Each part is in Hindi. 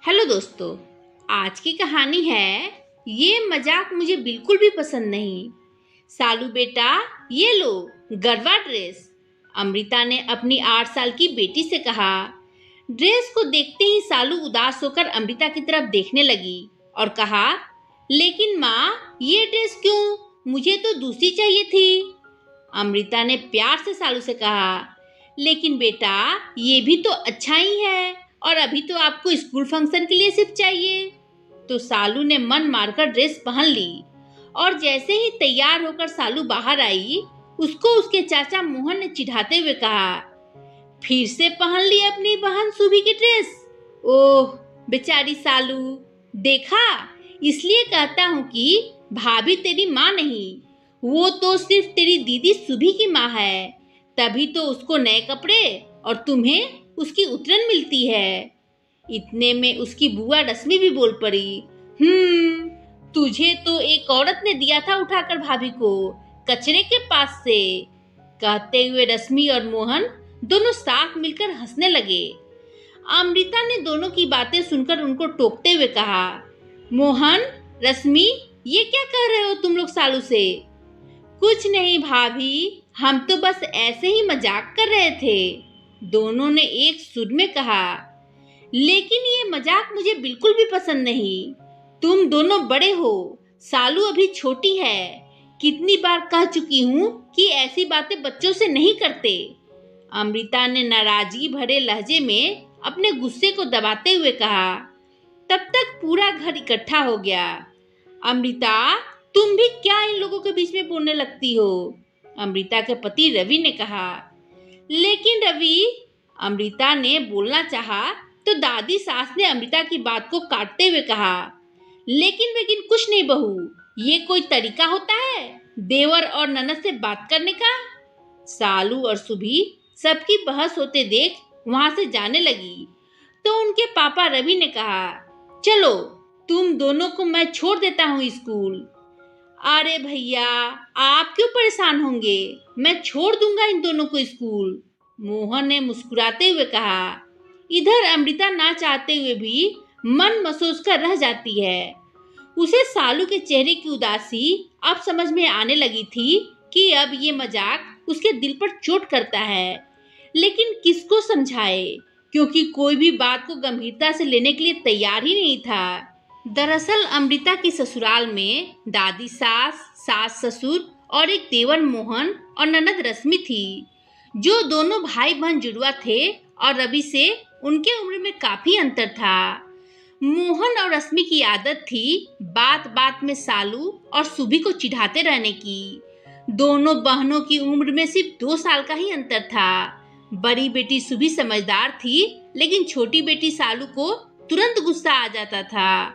हेलो दोस्तों। आज की कहानी है ये मजाक मुझे बिल्कुल भी पसंद नहीं। सालू बेटा, ये लो गरबा ड्रेस। अमृता ने अपनी 8 साल की बेटी से कहा। ड्रेस को देखते ही सालू उदास होकर अमृता की तरफ देखने लगी और कहा, लेकिन माँ ये ड्रेस क्यों? मुझे तो दूसरी चाहिए थी। अमृता ने प्यार से सालू से कहा, लेकिन बेटा ये भी तो अच्छा ही है और अभी तो आपको स्कूल फंक्शन के लिए सिर्फ चाहिए। तो सालू ने मन मारकर ड्रेस पहन ली और जैसे ही तैयार होकर सालू बाहर आई, उसको उसके चाचा मोहन ने चिढ़ाते हुए कहा, फिर से पहन ली अपनी बहन सुभी की ड्रेस। ओह बेचारी सालू, देखा, इसलिए कहता हूँ कि भाभी तेरी माँ नहीं, वो तो सिर्फ तेरी दीदी सुभी की माँ है। तभी तो उसको नए कपड़े और तुम्हें उसकी उतरन मिलती है। इतने में उसकी बुआ रश्मि भी बोल पड़ी, तुझे तो एक औरत ने दिया था उठाकर भाभी को कचरे के पास से। कहते हुए रश्मि और मोहन दोनों साथ मिलकर हंसने लगे। अमृता ने दोनों की बातें सुनकर उनको टोकते हुए कहा, मोहन, रश्मि, ये क्या कह रहे हो तुम लोग सालू से? कुछ नहीं भाभी, हम तो बस ऐसे ही मजाक कर रहे थे, दोनों ने एक सुर में कहा। लेकिन ये मजाक मुझे बिल्कुल भी पसंद नहीं। तुम दोनों बड़े हो, सालू अभी छोटी है। कितनी बार कह चुकी हूँ कि ऐसी बातें बच्चों से नहीं करते। अमृता ने नाराजगी भरे लहजे में अपने गुस्से को दबाते हुए कहा। तब तक पूरा घर इकट्ठा हो गया। अमृता, तुम भी क्या इन लोगों के बीच में बोलने लगती हो? अमृता के पति रवि ने कहा। लेकिन रवि, अमृता ने बोलना चाहा तो दादी सास ने अमृता की बात को काटते हुए कहा, लेकिन कुछ नहीं बहू, ये कोई तरीका होता है देवर और ननद से बात करने का? सालू और सुभी सबकी बहस होते देख वहां से जाने लगी तो उनके पापा रवि ने कहा, चलो तुम दोनों को मैं छोड़ देता हूँ स्कूल। अरे भैया, आप क्यों परेशान होंगे, मैं छोड़ दूंगा इन दोनों को स्कूल, मोहन ने मुस्कुराते हुए कहा। इधर अमृता ना चाहते हुए भी मन मसोस कर रह जाती है। उसे सालू के चेहरे की उदासी अब समझ में आने लगी थी कि अब ये मजाक उसके दिल पर चोट करता है, लेकिन किसको समझाए, क्योंकि कोई भी बात को गंभीरता से लेने के लिए तैयार ही नहीं था। दरअसल अमृता की ससुराल में दादी सास, सास ससुर और एक देवर मोहन और ननद रश्मि थी, जो दोनों भाई बहन जुड़वा थे और रवि से उनके उम्र में काफी अंतर था। मोहन और रश्मि की आदत थी बात बात में सालू और सुभी को चिढ़ाते रहने की। दोनों बहनों की उम्र में सिर्फ 2 साल का ही अंतर था। बड़ी बेटी सुभी समझदार थी, लेकिन छोटी बेटी सालू को तुरंत गुस्सा आ जाता था।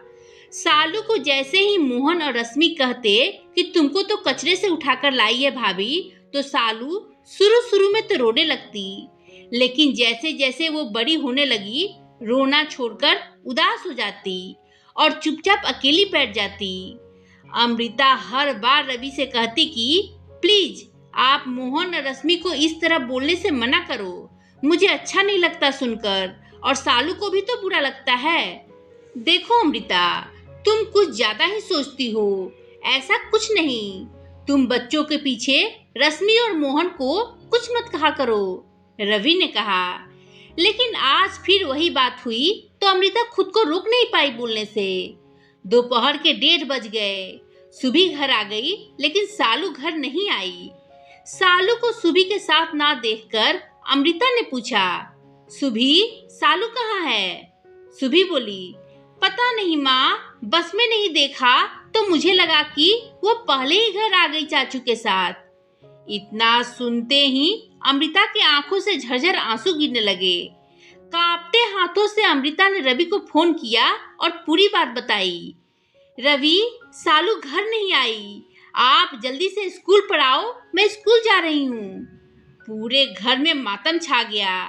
सालू को जैसे ही मोहन और रश्मि कहते कि तुमको तो कचरे से उठाकर लाई है भाभी, तो सालू शुरू में तो रोने लगती, लेकिन जैसे जैसे वो बड़ी होने लगी, रोना छोड़कर उदास हो जाती और चुपचाप अकेली बैठ जाती। अमृता हर बार रवि से कहती कि प्लीज आप मोहन और रश्मि को इस तरह बोलने से मना करो, मुझे अच्छा नहीं लगता सुनकर, और सालू को भी तो बुरा लगता है। देखो अमृता, तुम कुछ ज्यादा ही सोचती हो, ऐसा कुछ नहीं। तुम बच्चों के पीछे रश्मि और मोहन को कुछ मत कहा करो, रवि ने कहा। लेकिन आज फिर वही बात हुई तो अमृता खुद को रोक नहीं पाई बोलने से। दोपहर के 1:30 बज गए। सुभी घर आ गई, लेकिन सालू घर नहीं आई। सालू को सुभी के साथ ना देखकर अमृता ने पूछा, सुभी, सालू कहाँ है? सुभी बोली, पता नहीं माँ, बस में नहीं देखा तो मुझे लगा कि वो पहले ही घर आ गई चाचू के साथ। इतना सुनते ही अमृता की आंखों से झरझर आंसू गिरने लगे। कांपते हाथों से अमृता ने रवि को फोन किया और पूरी बात बताई। रवि, सालू घर नहीं आई, आप जल्दी से स्कूल पर आओ, मैं स्कूल जा रही हूँ। पूरे घर में मातम छा गया।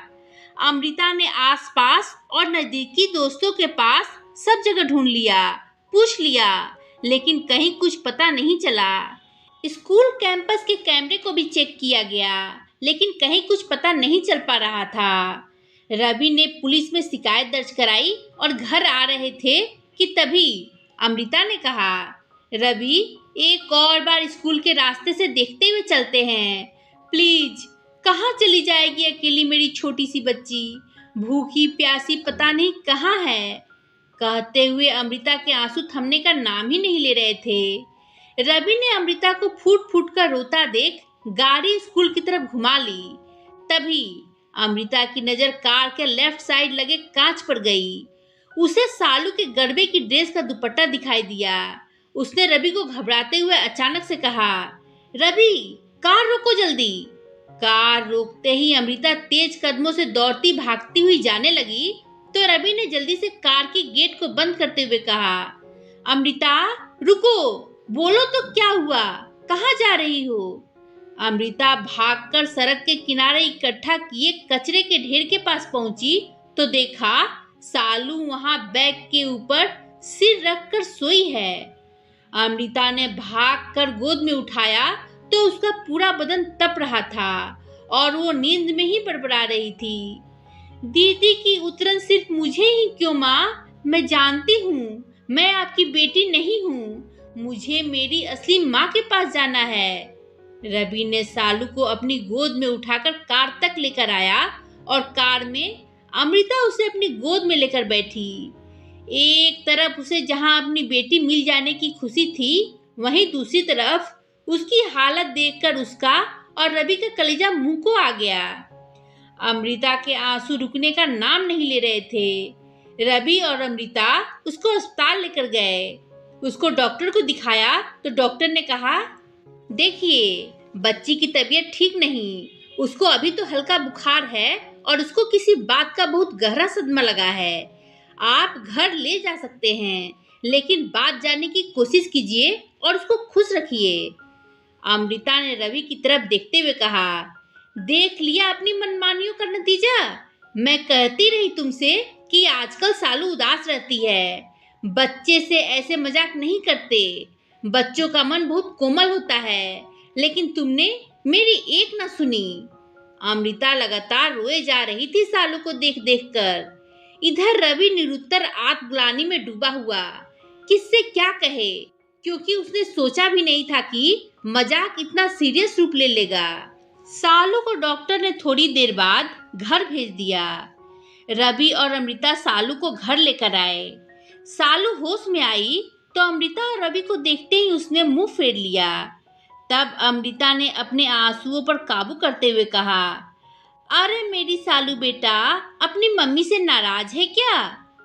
अमृता ने आसपास और नजदीकी दोस्तों के पास सब जगह ढूंढ लिया, पूछ लिया, लेकिन कहीं कुछ पता नहीं चला। स्कूल कैंपस के कैमरे को भी चेक किया गया, लेकिन कहीं कुछ पता नहीं चल पा रहा था। रवि ने पुलिस में शिकायत दर्ज कराई और घर आ रहे थे कि तभी अमृता ने कहा, रवि, एक और बार स्कूल के रास्ते से देखते हुए चलते हैं। प्लीज, कहाँ चली जाएगी अकेली मेरी छोटी सी बच्ची? भूखी प्यासी पता नहीं कहाँ है। कहते हुए अमृता के आंसू थमने का नाम ही नहीं ले रहे थे। रवि ने अमृता को फूट फूट कर रोता देख गाड़ी स्कूल की तरफ घुमा ली। तभी अमृता की नजर कार के लेफ्ट साइड लगे कांच पर गई। उसे सालू के गरबे की ड्रेस का दुपट्टा दिखाई दिया। उसने रवि को घबराते हुए अचानक से कहा, रवि, कार रोको जल्दी। कार रोकते ही अमृता तेज कदमों से दौड़ती भागती हुई जाने लगी तो रवि ने जल्दी से कार के गेट को बंद करते हुए कहा, अमृता, रुको, बोलो तो क्या हुआ? कहाँ जा रही हो? अमृता भागकर सड़क के किनारे इकट्ठा किए कचरे के ढेर के पास पहुंची तो देखा सालू वहां बैग के ऊपर सिर रखकर सोई है। अमृता ने भागकर गोद में उठाया तो उसका पूरा बदन तप रहा था और वो नींद में ही बड़बड़ा रही थी। दीदी की उतरन सिर्फ मुझे ही क्यों माँ? मैं जानती हूँ मैं आपकी बेटी नहीं हूँ। मुझे मेरी असली माँ के पास जाना है। रवि ने सालू को अपनी गोद में उठाकर कार तक लेकर आया और कार में अमृता उसे अपनी गोद में लेकर बैठी। एक तरफ उसे जहां अपनी बेटी मिल जाने की खुशी थी, वहीं दूसरी तरफ उसकी हालत देखकर उसका और रवि का कलेजा मुंह को आ गया। अमृता के आंसू रुकने का नाम नहीं ले रहे थे। रवि और अमृता उसको अस्पताल लेकर गए। उसको डॉक्टर को दिखाया तो डॉक्टर ने कहा, देखिए, बच्ची की तबीयत ठीक नहीं, उसको अभी तो हल्का बुखार है और उसको किसी बात का बहुत गहरा सदमा लगा है। आप घर ले जा सकते हैं, लेकिन बात जानने की कोशिश कीजिए और उसको खुश रखिए। अमृता ने रवि की तरफ देखते हुए कहा, देख लिया अपनी मनमानियों का नतीजा। मैं कहती रही तुमसे कि आजकल सालू उदास रहती है। बच्चे से ऐसे मजाक नहीं करते। बच्चों का मन बहुत कोमल होता है, लेकिन तुमने मेरी एक न सुनी। अमृता लगातार रोए जा रही थी सालू को देख देख कर। इधर रवि निरुत्तर आत्मग्लानि में डूबा हुआ। किससे क्या कहे, क्योंकि उसने सोचा भी नहीं था कि मजाक इतना सीरियस रूप ले लेगा। सालू को डॉक्टर ने थोड़ी देर बाद घर भेज दिया। रवि और अमृता सालू को घर लेकर आए। सालू होश में आई तो अमृता और रवि को देखते ही उसने मुंह फेर लिया। तब अमृता ने अपने आंसुओं पर काबू करते हुए कहा, अरे मेरी सालू बेटा, अपनी मम्मी से नाराज है क्या?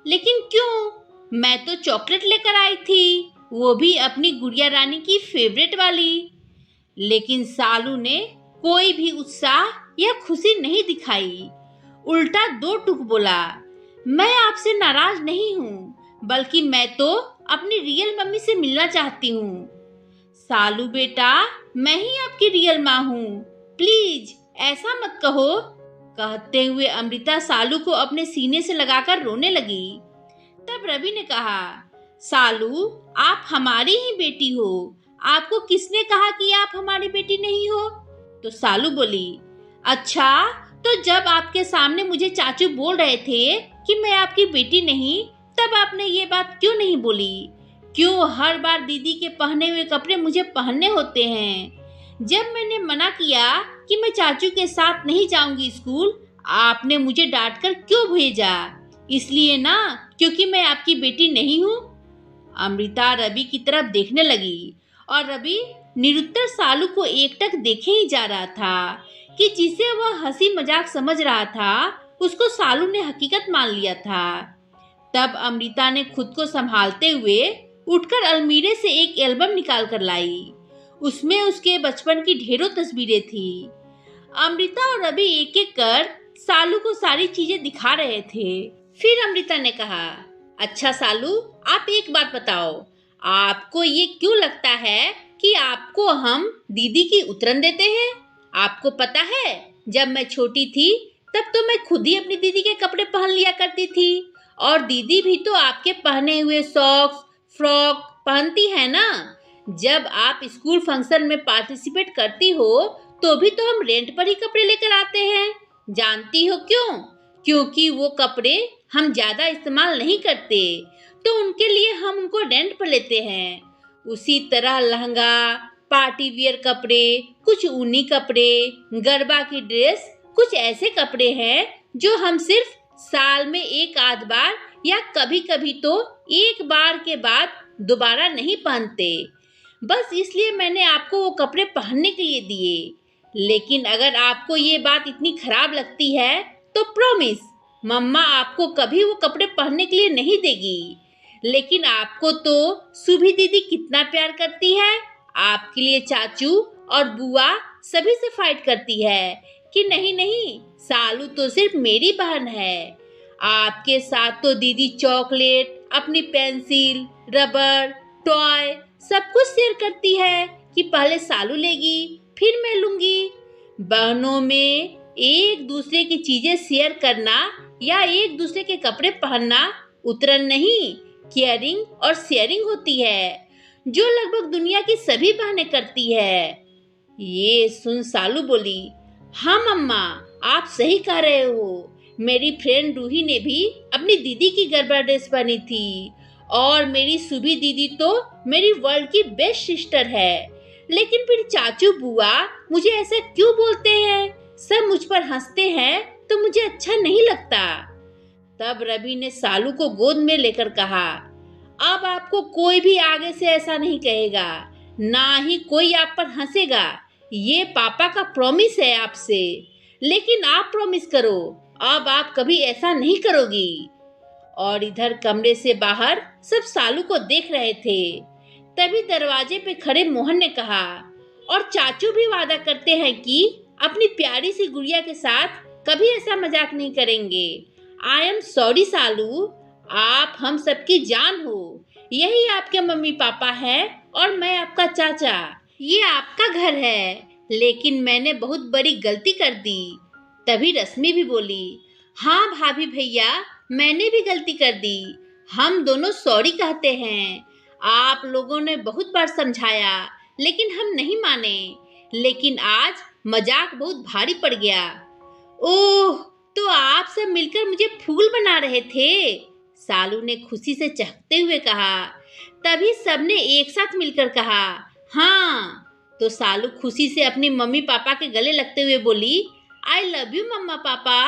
लेकिन क्यों? मैं तो चॉकलेट लेकर आई थी, वो भी अपनी गुड़िया रानी की फेवरेट वाली। लेकिन सालू ने कोई भी उत्साह या खुशी नहीं दिखाई। उल्टा दो टूक बोला, मैं आपसे नाराज नहीं हूँ, बल्कि मैं तो अपनी रियल मम्मी से मिलना चाहती हूँ। सालू बेटा, मैं ही आपकी रियल माँ हूँ, प्लीज ऐसा मत कहो। कहते हुए अमृता सालू को अपने सीने से लगाकर रोने लगी। तब रवि ने कहा, सालू, आप हमारी ही बेटी हो। आपको किसने कहा कि आप हमारी बेटी नहीं हो? तो सालू बोली, अच्छा, तो जब आपके सामने मुझे चाचू बोल रहे थे कि मैं आपकी बेटी नहीं, तब आपने ये बात क्यों नहीं बोली? क्यों हर बार दीदी के पहने हुए कपड़े मुझे पहनने होते हैं? जब मैंने मना किया कि मैं चाचू के साथ नहीं जाऊंगी स्कूल, आपने मुझे डांटकर क्यों भेजा? इसलिए ना, क्योंकि मैं आपकी बेटी नहीं हूँ। अमृता रवि की तरफ देखने लगी और रवि निरुत्तर सालू को एकटक देखे ही जा रहा था कि जिसे वह हंसी मजाक समझ रहा था, उसको सालू ने हकीकत मान लिया था। तब अमृता ने खुद को संभालते हुए उठकर अलमीरे से एक एल्बम निकाल कर लाई। उसमें उसके बचपन की ढेरों तस्वीरें थी। अमृता और रवि एक एक कर सालू को सारी चीजें दिखा रहे थे। फिर अमृता ने कहा, अच्छा सालू, आप एक बात बताओ, आपको ये क्यों लगता है कि आपको हम दीदी की उतरन देते हैं? आपको पता है, जब मैं छोटी थी तब तो मैं खुद ही अपनी दीदी के कपड़े पहन लिया करती थी, और दीदी भी तो आपके पहने हुए सॉक्स, फ्रॉक पहनती है ना। जब आप स्कूल फंक्शन में पार्टिसिपेट करती हो तो भी तो हम रेंट पर ही कपड़े लेकर आते हैं। जानती हो क्यों? क्योंकि वो कपड़े हम ज़्यादा इस्तेमाल नहीं करते, तो उनके लिए हम उनको रेंट पर लेते हैं। उसी तरह लहंगा, पार्टी वियर कपड़े, कुछ ऊनी कपड़े, गरबा की ड्रेस कुछ ऐसे कपड़े हैं जो हम सिर्फ साल में एक आध बार या कभी कभी तो एक बार के बाद दोबारा नहीं पहनते। बस इसलिए मैंने आपको वो कपड़े पहनने के लिए दिए। लेकिन अगर आपको ये बात इतनी खराब लगती है तो प्रॉमिस, मम्मा आपको कभी वो कपड़े पहनने के लिए नहीं देगी। लेकिन आपको तो सुभी दीदी कितना प्यार करती है, आपके लिए चाचू और बुआ सभी से फाइट करती है कि नहीं नहीं, सालू तो सिर्फ मेरी बहन है। आपके साथ तो दीदी चॉकलेट, अपनी पेंसिल, रबर, टॉय सब कुछ शेयर करती है कि पहले सालू लेगी फिर मैं लूंगी। बहनों में एक दूसरे की चीजें शेयर करना या एक दूसरे के कपड़े पहनना उतरन नहीं, केयरिंग और शेयरिंग होती है, जो लगभग दुनिया की सभी बहनें करती है। ये सुन सालू बोली, हाँ मम्मा, आप सही कह रहे हो। मेरी फ्रेंड रूही ने भी अपनी दीदी की गरबा ड्रेस पहनी थी और मेरी सुभी दीदी तो मेरी वर्ल्ड की बेस्ट सिस्टर है। लेकिन फिर चाचू बुआ मुझे ऐसा क्यों बोलते हैं, सब मुझ पर हंसते हैं तो मुझे अच्छा नहीं लगता। तब रवि ने सालू को गोद में लेकर कहा, अब आपको कोई भी आगे से ऐसा नहीं कहेगा, ना ही कोई आप पर हंसेगा। ये पापा का प्रॉमिस है आपसे। लेकिन आप प्रॉमिस करो, अब आप कभी ऐसा नहीं करोगी। और इधर कमरे से बाहर सब सालू को देख रहे थे। तभी दरवाजे पे खड़े मोहन ने कहा, और चाचू भी वादा करते हैं कि अपनी प्यारी सी गुड़िया के साथ कभी ऐसा मजाक नहीं करेंगे। आई एम सॉरी सालू, आप हम सबकी जान हो। यही आपके मम्मी पापा है और मैं आपका चाचा। ये आपका घर है, लेकिन मैंने बहुत बड़ी गलती कर दी। तभी रश्मि भी बोली, हाँ भाभी भैया, मैंने भी गलती कर दी। हम दोनों सॉरी कहते हैं। आप लोगों ने बहुत बार समझाया, लेकिन हम नहीं माने। लेकिन आज मजाक बहुत भारी पड़ गया। ओह, तो आप सब मिलकर मुझे फूल बना रहे थे, सालू ने खुशी से चहकते हुए कहा। तभी सबने एक साथ मिलकर कहा, हाँ। तो सालू खुशी से अपनी मम्मी पापा के गले लगते हुए बोली, आई लव यू मम्मा पापा।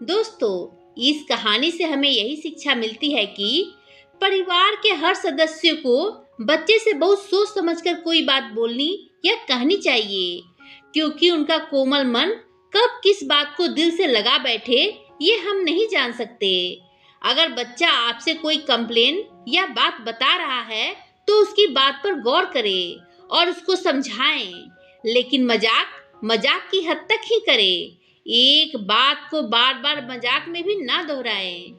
दोस्तों, इस कहानी से हमें यही शिक्षा मिलती है कि परिवार के हर सदस्य को बच्चे से बहुत सोच समझकर कोई बात बोलनी या कहनी चाहिए, क्योंकि उनका कोमल मन कब किस बात को दिल से लगा बैठे ये हम नहीं जान सकते। अगर बच्चा आपसे कोई कंप्लेन या बात बता रहा है तो उसकी बात पर गौर करें और उसको समझाएं, लेकिन मजाक की हद तक ही करें। एक बात को बार बार मजाक में भी ना दोहराएं।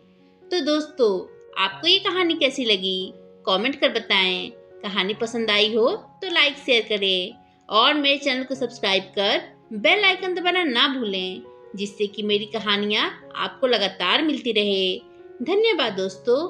तो दोस्तों, आपको ये कहानी कैसी लगी कमेंट कर बताएं। कहानी पसंद आई हो तो लाइक शेयर करें और मेरे चैनल को सब्सक्राइब कर बेल आइकन दबाना ना भूलें, जिससे कि मेरी कहानियाँ आपको लगातार मिलती रहे। धन्यवाद दोस्तों।